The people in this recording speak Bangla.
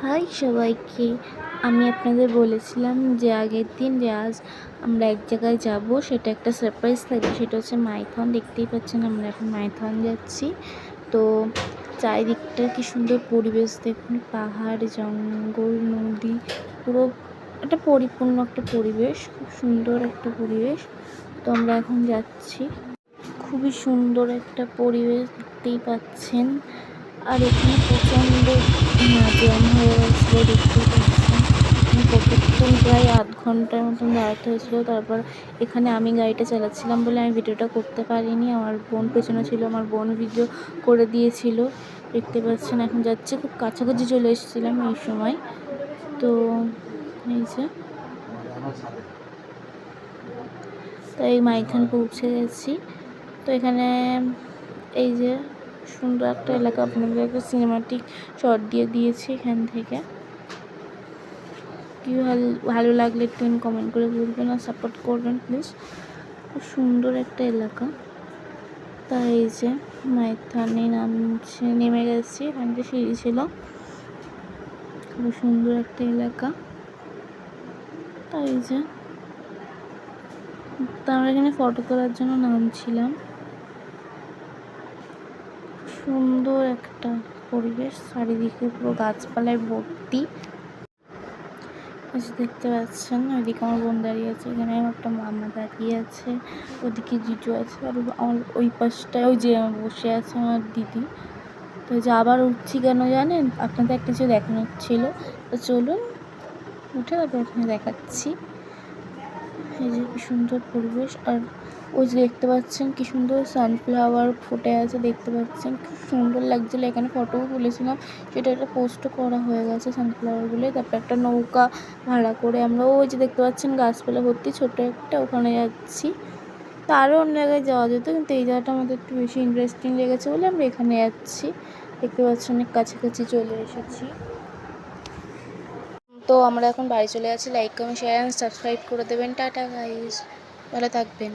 হাই সবাইকে। আমি আপনাদের বলেছিলাম যে আগের দিন যে আজ আমরা এক জায়গায় যাব, সেটা একটা সারপ্রাইজ থাকবে। সেটা হচ্ছে মাইথন। দেখতেই পাচ্ছেন আমরা এখন মাইথন যাচ্ছি। তো চারিদিকটা কি সুন্দর পরিবেশ দেখুন, পাহাড়, জঙ্গল, নদী, পুরো একটা পরিপূর্ণ একটা পরিবেশ, খুব সুন্দর একটা পরিবেশ। তো আমরা এখন যাচ্ছি। খুবই সুন্দর একটা পরিবেশ দেখতেই পাচ্ছেন। আর এখানে প্রচণ্ড জ্যাম হয়ে গেছিলো, দেখতেই পাচ্ছেন। কতক্ষণ, প্রায় আধ ঘন্টার মতন দাঁড়াতে হয়েছিলো। তারপর এখানে আমি গাড়িটা চালাচ্ছিলাম বলে আমি ভিডিওটা করতে পারিনি। আমার বোন পেছনে ছিল, আমার বোন ভিডিও করে দিয়েছিল। দেখতে পাচ্ছেন এখন যাচ্ছে, খুব কাছাকাছি চলে এসেছিলাম এই সময়। তো এই যে, তাই মাইথন পৌঁছে গেছি। তো এখানে এই যে সুন্দর একটা এলাকা, আপনাদের একটা সিনেমাটিক শট দিয়ে দিয়েছি এখান থেকে। কি ভালো লাগলে একটু কমেন্ট করে বলবেন আর সাপোর্ট করবেন প্লিজ। খুব সুন্দর একটা এলাকা। তাই এই যে মাইথনে নেমে গেছি। এখান থেকে সিঁড়ি ছিল। খুব সুন্দর একটা এলাকা। তাই এই যে, তো আমরা এখানে ফটো তোলার জন্য নামছিলাম। সুন্দর একটা পরিবেশ, চারিদিকে পুরো গাছপালায় ভর্তি। দেখতে পাচ্ছেন ওইদিকে আমার বোন দাঁড়িয়ে আছে, এখানে আমার একটা মামা দাঁড়িয়ে আছে, ওদিকে জিজু আছে, আর আমার ওই পাশটায় ওই যে আমার বসে আছে আমার দিদি। তো যে আবার উঠছি কেন জানেন, আপনাদের একটা কিছু দেখানোর ছিল। তো চলুন উঠে তারপর এখানে দেখাচ্ছি। এই যে কি সুন্দর পরিবেশ। আর ওই যে দেখতে পাচ্ছেন কি সুন্দর সানফ্লাওয়ার ফুটে আছে, দেখতে পাচ্ছেন খুব সুন্দর লাগছিল। এখানে ফটোও তুলেছিলাম, সেটা একটা পোস্টও করা হয়ে গেছে সানফ্লাওয়ারগুলো। তারপর একটা নৌকা ভাড়া করে আমরা ওই যে দেখতে পাচ্ছেন গাছপালা ভর্তি ছোটো একটা, ওখানে যাচ্ছি। তো আরও অন্য জায়গায় যাওয়া যেত, কিন্তু এই জায়গাটা আমাদের একটু বেশি ইন্টারেস্টিং লেগেছে বলে আমরা এখানে যাচ্ছি। দেখতে পাচ্ছেন অনেক কাছাকাছি চলে এসেছি। তো আমরা এখন বাড়ি চলে যাচ্ছি। Like comment share and subscribe করে দেবেন। টাটা গাইস, ভালো থাকবেন।